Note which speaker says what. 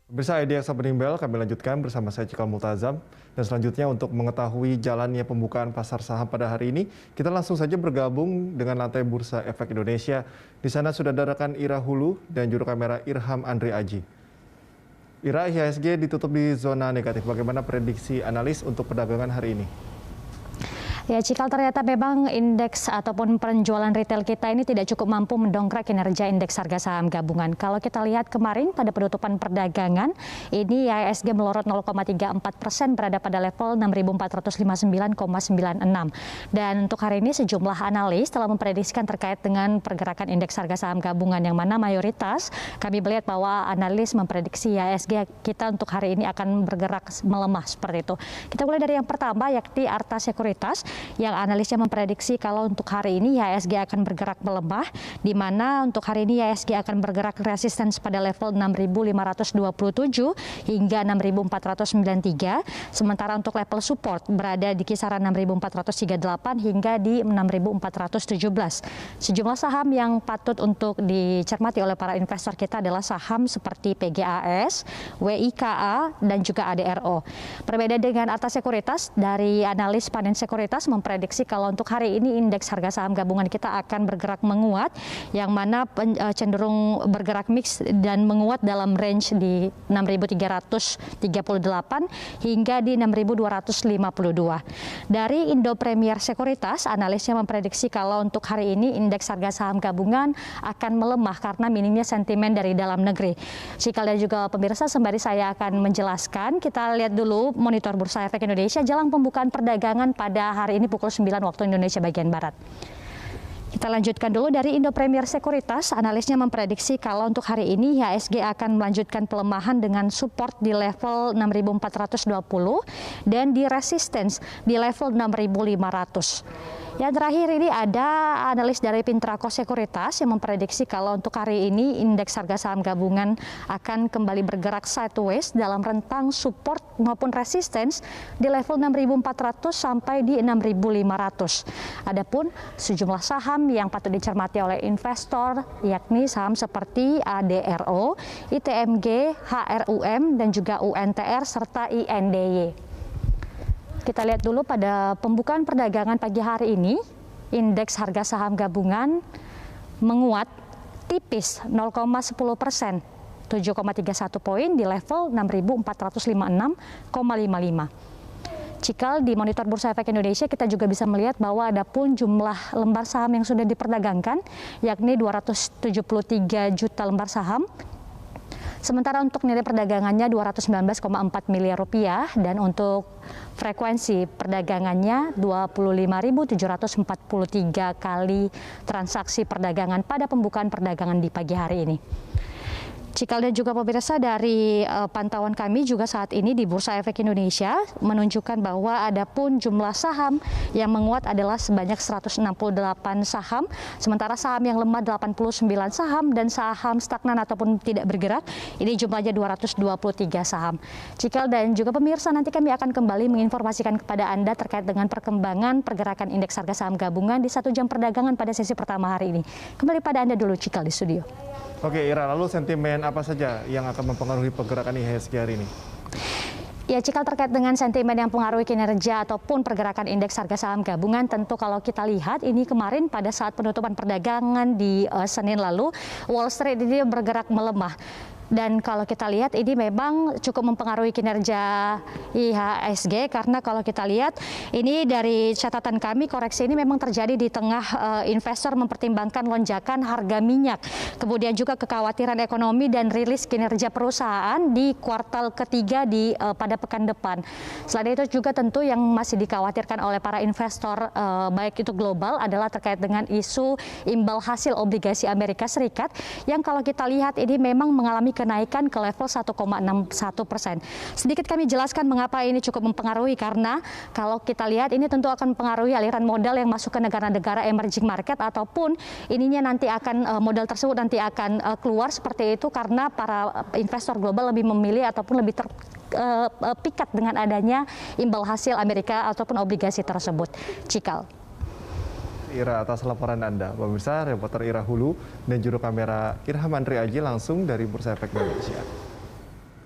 Speaker 1: Pemirsa IDX Berimbel, kami lanjutkan bersama saya Cikal Multazam. Dan selanjutnya untuk mengetahui jalannya pembukaan pasar saham pada hari ini, kita langsung saja bergabung dengan lantai Bursa Efek Indonesia. Di sana sudah ada rekan Ira Hulu dan juru kamera Irham Andri Aji. Ira, IHSG ditutup di zona negatif. Bagaimana prediksi analis untuk perdagangan hari ini?
Speaker 2: Ya, Cikal, ternyata memang indeks ataupun penjualan retail kita ini tidak cukup mampu mendongkrak kinerja indeks harga saham gabungan. Kalau kita lihat kemarin pada penutupan perdagangan, ini IHSG melorot 0,34% berada pada level 6.459,96. Dan untuk hari ini sejumlah analis telah memprediksikan terkait dengan pergerakan indeks harga saham gabungan yang mana mayoritas kami melihat bahwa analis memprediksi IHSG kita untuk hari ini akan bergerak melemah seperti itu. Kita mulai dari yang pertama yakni Arta Sekuritas, yang analisnya memprediksi kalau untuk hari ini IHSG akan bergerak melemah, di mana untuk hari ini IHSG akan bergerak resistance pada level 6.527 hingga 6.493, sementara untuk level support berada di kisaran 6.438 hingga di 6.417. Sejumlah saham yang patut untuk dicermati oleh para investor kita adalah saham seperti PGAS, WIKA, dan juga ADRO. Berbeda dengan Arta Sekuritas, dari analis Panen Sekuritas memprediksi kalau untuk hari ini indeks harga saham gabungan kita akan bergerak menguat, yang mana cenderung bergerak mix dan menguat dalam range di 6.338 hingga di 6.252. Dari Indo Premier Sekuritas, analisnya memprediksi kalau untuk hari ini indeks harga saham gabungan akan melemah karena minimnya sentimen dari dalam negeri. Cikal dan juga pemirsa, sembari saya akan menjelaskan, kita lihat dulu monitor Bursa Efek Indonesia jelang pembukaan perdagangan pada hari ini pukul 9 waktu Indonesia bagian Barat. Kita lanjutkan dulu dari Indo Premier Sekuritas, analisnya memprediksi kalau untuk hari ini IHSG akan melanjutkan pelemahan dengan support di level 6.420 dan di resistance di level 6.500. Yang terakhir ini ada analis dari Pintraco Sekuritas yang memprediksi kalau untuk hari ini indeks harga saham gabungan akan kembali bergerak sideways dalam rentang support maupun resistance di level 6.400 sampai di 6.500. Adapun sejumlah saham yang patut dicermati oleh investor yakni saham seperti ADRO, ITMG, HRUM, dan juga UNTR serta INDY. Kita lihat dulu pada pembukaan perdagangan pagi hari ini, indeks harga saham gabungan menguat tipis 0,10%, 7,31 poin di level 6.456,55. Cikal, di monitor Bursa Efek Indonesia kita juga bisa melihat bahwa ada pun jumlah lembar saham yang sudah diperdagangkan, yakni 273 juta lembar saham. Sementara untuk nilai perdagangannya 219,4 miliar rupiah dan untuk frekuensi perdagangannya 25.743 kali transaksi perdagangan pada pembukaan perdagangan di pagi hari ini. Cikal dan juga pemirsa, dari pantauan kami juga saat ini di Bursa Efek Indonesia menunjukkan bahwa ada pun jumlah saham yang menguat adalah sebanyak 168 saham, sementara saham yang lemah 89 saham dan saham stagnan ataupun tidak bergerak ini jumlahnya 223 saham. Cikal dan juga pemirsa, nanti kami akan kembali menginformasikan kepada Anda terkait dengan perkembangan pergerakan indeks harga saham gabungan di 1 jam perdagangan pada sesi pertama hari ini. Kembali pada Anda dulu, Cikal, di studio.
Speaker 1: Oke, Ira, lalu sentimen apa saja yang akan mempengaruhi pergerakan IHSG hari ini?
Speaker 2: Ya, Cikal, terkait dengan sentimen yang mempengaruhi kinerja ataupun pergerakan indeks harga saham gabungan, tentu kalau kita lihat ini kemarin pada saat penutupan perdagangan di Senin lalu, Wall Street ini bergerak melemah. Dan kalau kita lihat ini memang cukup mempengaruhi kinerja IHSG karena kalau kita lihat ini dari catatan kami, koreksi ini memang terjadi di tengah investor mempertimbangkan lonjakan harga minyak, kemudian juga kekhawatiran ekonomi dan rilis kinerja perusahaan di kuartal ketiga pada pekan depan. Selain itu juga tentu yang masih dikhawatirkan oleh para investor baik itu global adalah terkait dengan isu imbal hasil obligasi Amerika Serikat yang kalau kita lihat ini memang mengalami kenaikan ke level 1,61%. Sedikit kami jelaskan mengapa ini cukup mempengaruhi, karena kalau kita lihat ini tentu akan mempengaruhi aliran modal yang masuk ke negara-negara emerging market ataupun ininya nanti akan modal tersebut nanti akan keluar seperti itu karena para investor global lebih memilih ataupun lebih pikat dengan adanya imbal hasil Amerika ataupun obligasi tersebut. Cikal.
Speaker 1: Ira, atas laporan Anda. Pemirsa, reporter Ira Hulu dan juru kamera Irham Andri Aji langsung dari Bursa Efek Indonesia.